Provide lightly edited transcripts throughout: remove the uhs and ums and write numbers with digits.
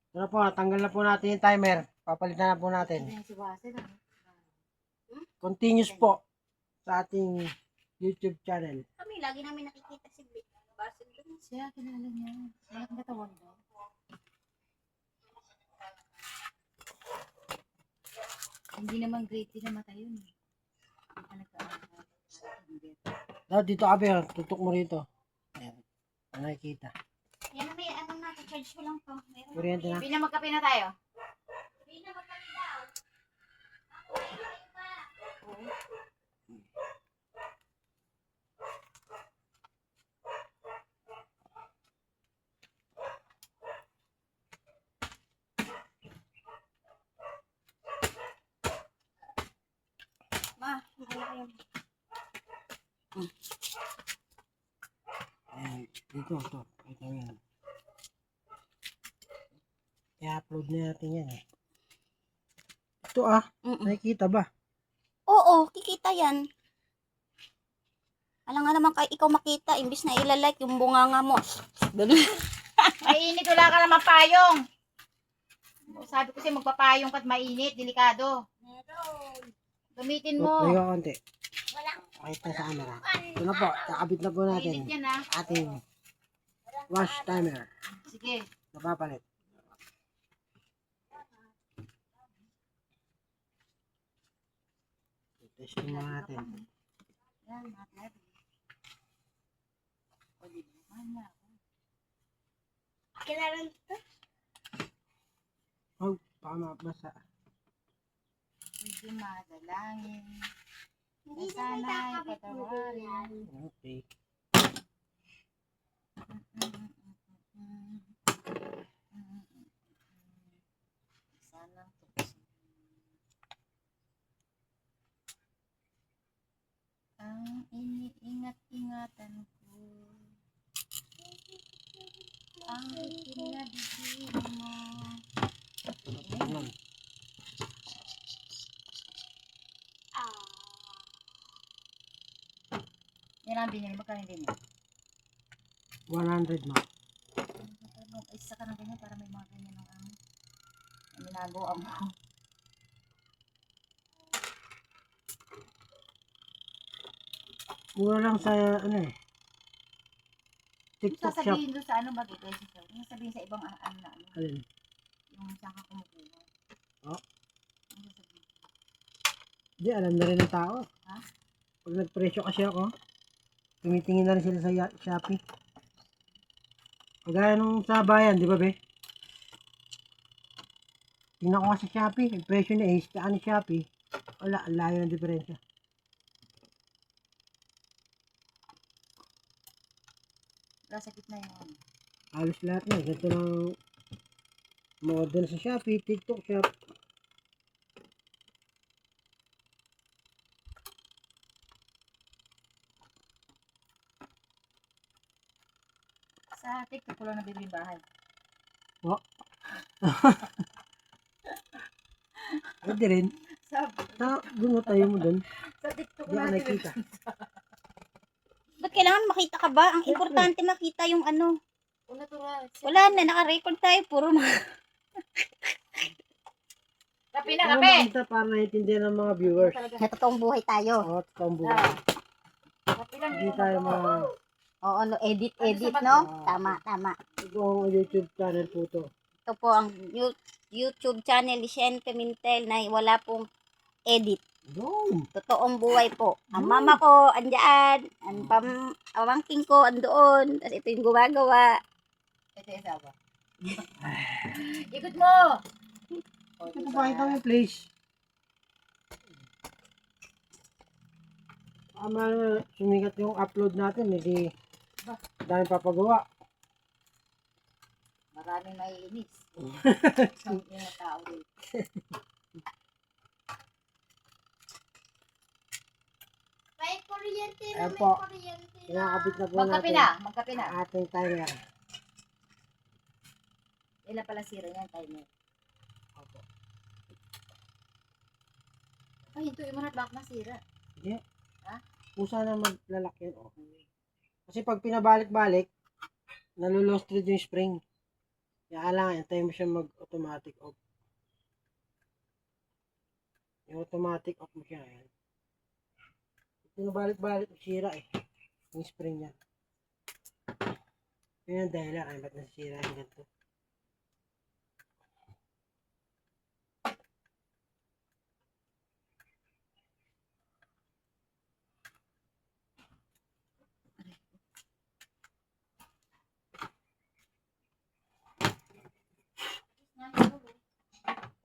Ito na po, tanggal na po natin yung timer. Papalitan na po natin. Continuous po sa ating YouTube channel. Kami, lagi namin nakikita si Basil doon. Siya, kilala niya. Malaki katawan daw. Hindi naman grade din namatay yun. Hindi pa nagka-aral. Daw, dito abi, tutok mo rito. Ayan. Ano nakikita? Yan na may ano na, charge ko lang to. Kuryente na. Bina magkape na tayo. Bina magkape daw. Ma, Ayan, dito, ito. Ito yan. I-upload na natin yan eh. Ito nakikita ba? Oo, kikita yan. Alam nga naman kay ikaw makita, imbis na ilalike yung bunganga mo. Mainit, wala ka naman payong. Sabi ko sa'yo, magpapayong ka't mainit, delikado. Gamitin mo. Play ko konti. Pakita sa camera. Ito na po, kakabit na po natin. Mainit yan, ha? Ating wash timer. Sige. Napapalit. Testing mo natin. Yan, natin. O, di ba? Kailangan ito? Oh, baka mabasa. Medyo madalangin. Hindi sana ipatawarin. Okay. Sana tuksin. Ang iniingat-ingatan ko. Ang itinabigin mo. Ayan. Yan ang binili. Magkano din yan? 100 na. Isa ka ng ganyan para may mga ganyan ng ano. Ang minago ang mo. Mura lang sa ano eh. TikTok shop. Sasabihin doon sa ano mag-i-question siya. Yung sasabihin sa ibang ano na ano. Alin? Yung saan ka kumukuha. Oh. Yung sasabihin. Di, alam na rin ng tao. Ha? Pag nagpresyo kasi ako, tumitingin na rin sila sa Shopee. Kagaya nung sa bayan, di ba be? Tingnan ko nga sa Shopee, yung presyo ni Ace, tsaka ni Shopee. Wala, ang layo ng diferensya. Wala sa gitna yung ano. Halos lahat na, ganito lang ma-order sa Shopee, TikTok shop. Sa TikTok ko lang nabibili bahay. Oh. Pwede rin. Doon tayo mo doon. Sa TikTok Di ako nakikita. Ba't kailangan makita ka ba? Ang importante makita yung ano. Wala na, naka-record tayo. Puro mga... Kape na, Para makita, para naiintindihan ng mga viewers. Sa totoong buhay tayo. Oo, totoong buhay. Hindi tayo mga... Oo, no, edit, no? Tama, tama. Ito ang YouTube channel po to. Ito po ang YouTube channel ni Shen Pimentel na wala pong edit. Doon. Totoong buhay po. Ang mama ko, andyan. Ang pamangking ko, andoon. Tapos ito yung gumagawa. Ito yung sawa. Ikot mo! Ito pakita mo yung place. Sumikat yung upload natin, hindi dami papagawa. Maraming maiinis. Ang mga tao dito. May kuryente na, Ayan may po. kuryente na. Kinakabit na po Magkape natin na, magkape na. ang ating timer. Ilan pala sira yan, timer? Opo. Ay, hintuin mo na at baka masira. Hindi. Ha? Kung sana maglalak yan, okay. Kasi pag pinabalik-balik, nalulost rin yung spring. Kaya lang, antayin mo siya mag-automatic off. Yung automatic off mo siya. Ayan. Pinabalik-balik, sira eh. Yung spring niya. Yun ang dahilan. Ay, ba't nasisira yung ganito?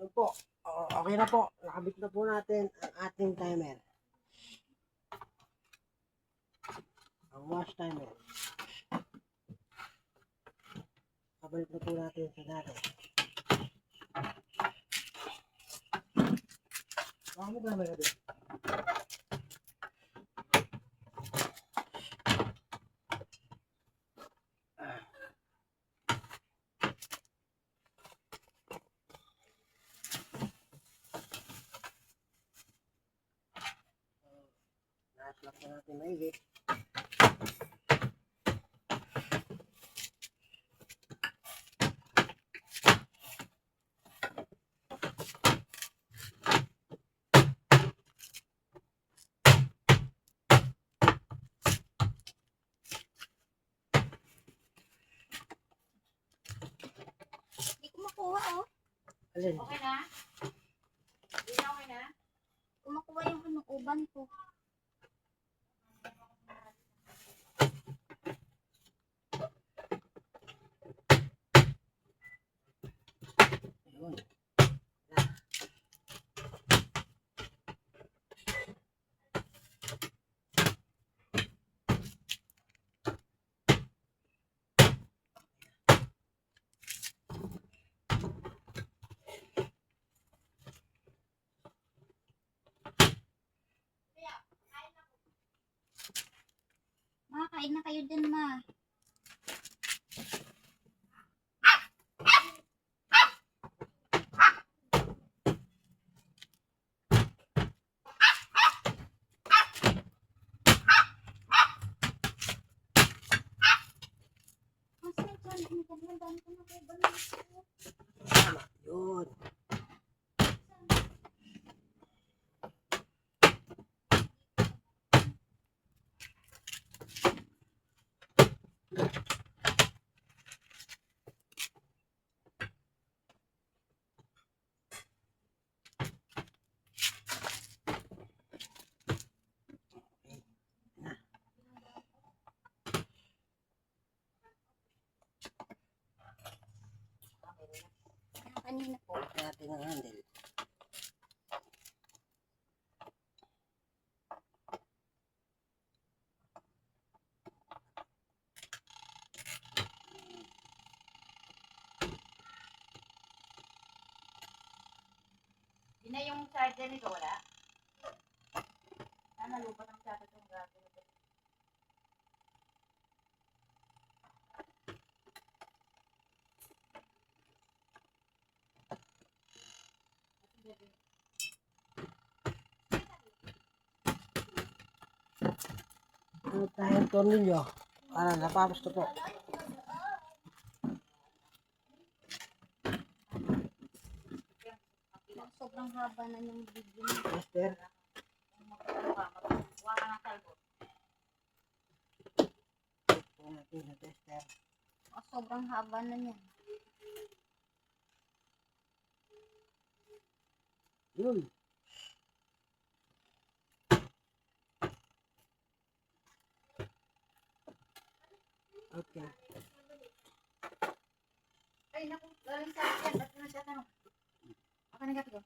Yun po. Okay na po. Nakabit na po natin ang ating timer. Ang wash timer. Kabalik na po natin sa dati. Baka mo gamay na din. Na-slap na natin maigit. Hindi ko makuha, oh. Alin? Okay na? Hindi na okay na? Kumakuha yung ano, uban ko. Ayun. Ma, kain na kayo dyan, ma. Tama. Yun. Kanina po. Balik natin ang handle. Hindi na yung charger nito, wala? Nalubat ang charger itong gagawin. Ano tayong tornilyo? Para napapos ko po. Sobrang haba na yung video mo. Tester. Magkuha ka ng talbot. Ito natin sa tester. Sobrang haba na niya. Yun. Okay. Ay, naku, galing sa akin. Ba't na siya tanong? Ako na gato ko.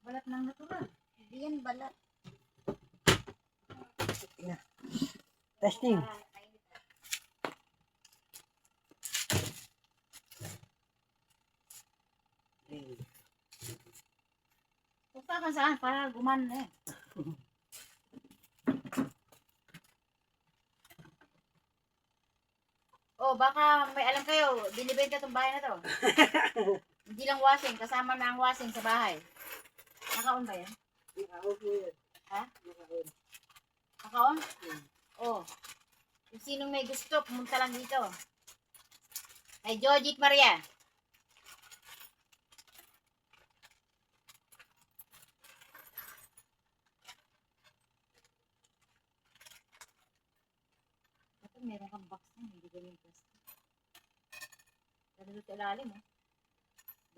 Balat ng natural. Hindi yan balat. Testing. Okay. Punta ka saan para gumana eh. Oh, baka may alam kayo, binibenta tong bahay na to. Hindi lang washing, kasama na ang washing sa bahay. Naka-on ba yan? Okay. Ha? Okay. Naka-on? Oh. Kung sinong may gusto, pumunta lang dito. Kay Jojit Maria. Dapat meron kang box na, hindi ganyan plastic. Ano sa ilalim, eh?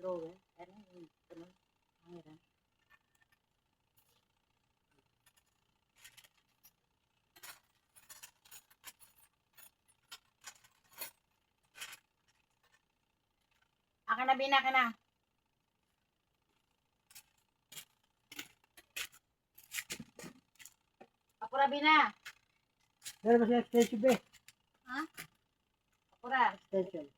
Drawer. Ano yung hangiran. Akin na, Bina, akin na. Apura, Bina. Meron ba siya extension ba? Ha? Apura. Extension.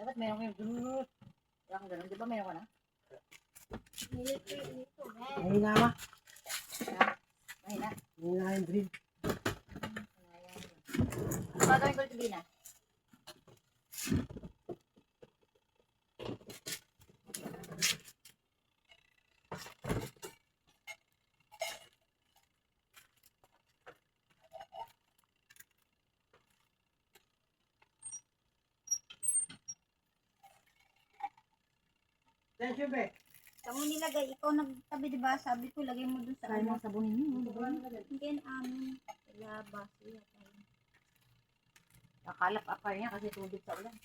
Dapat meron kayong gano'n. Wala kang gano'n. Di ba meron ka na? Mahina ka? Mahina. Mahina yung drill. Ano ba gawin ko ito, Bina? Extension ba? Saan mo nilagay? Ikaw nagtabi, di ba? Sabi ko, lagay mo dun sa Kaya ano. mo sabunin nyo. Hindi yan amin. Kaya baso yata. Nakalap apar niya kasi tubig sa ulan.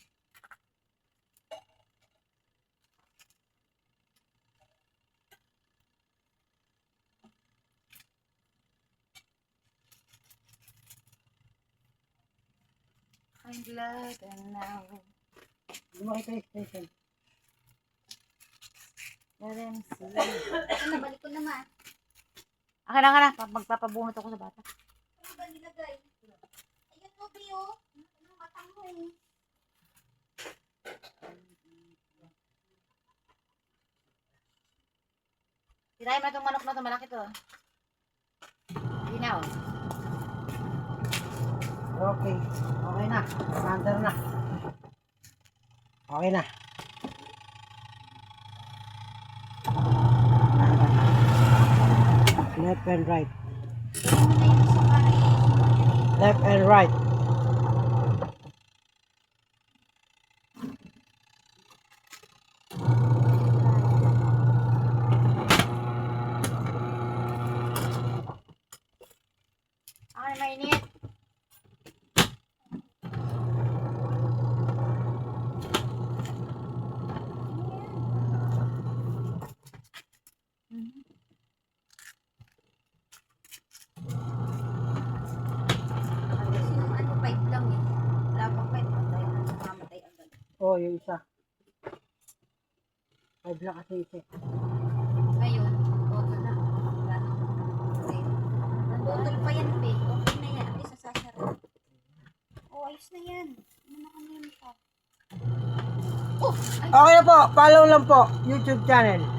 I'm glad and now Hindi makita yung extension. let them see. Ano, balik ko naman. Akin na. Magpapabunot ako sa bata. Ano ba nilagay? Ayun mo, Bio. Ano, matang mo eh. Tirahin mo itong manok na ito. Malaki to. Ginaw. Okay. Okay na. Under na. Okay na. Left and right. Ayun mo na yung isa para Left and right. Akin mainit. Kasi yung ano, 5 lang eh. Wala pang 5. Mamatay agad. Oh, yung isa. 5 lang kasi isa. Ngayon, total na. Wala na. Okay. Nandotol pa yan, Be. Okay na yan. At least nasasara. Oh, ayos na yan. Ano na kami yun pa? Oh! Ay! Okay na po. Follow lang po. YouTube channel.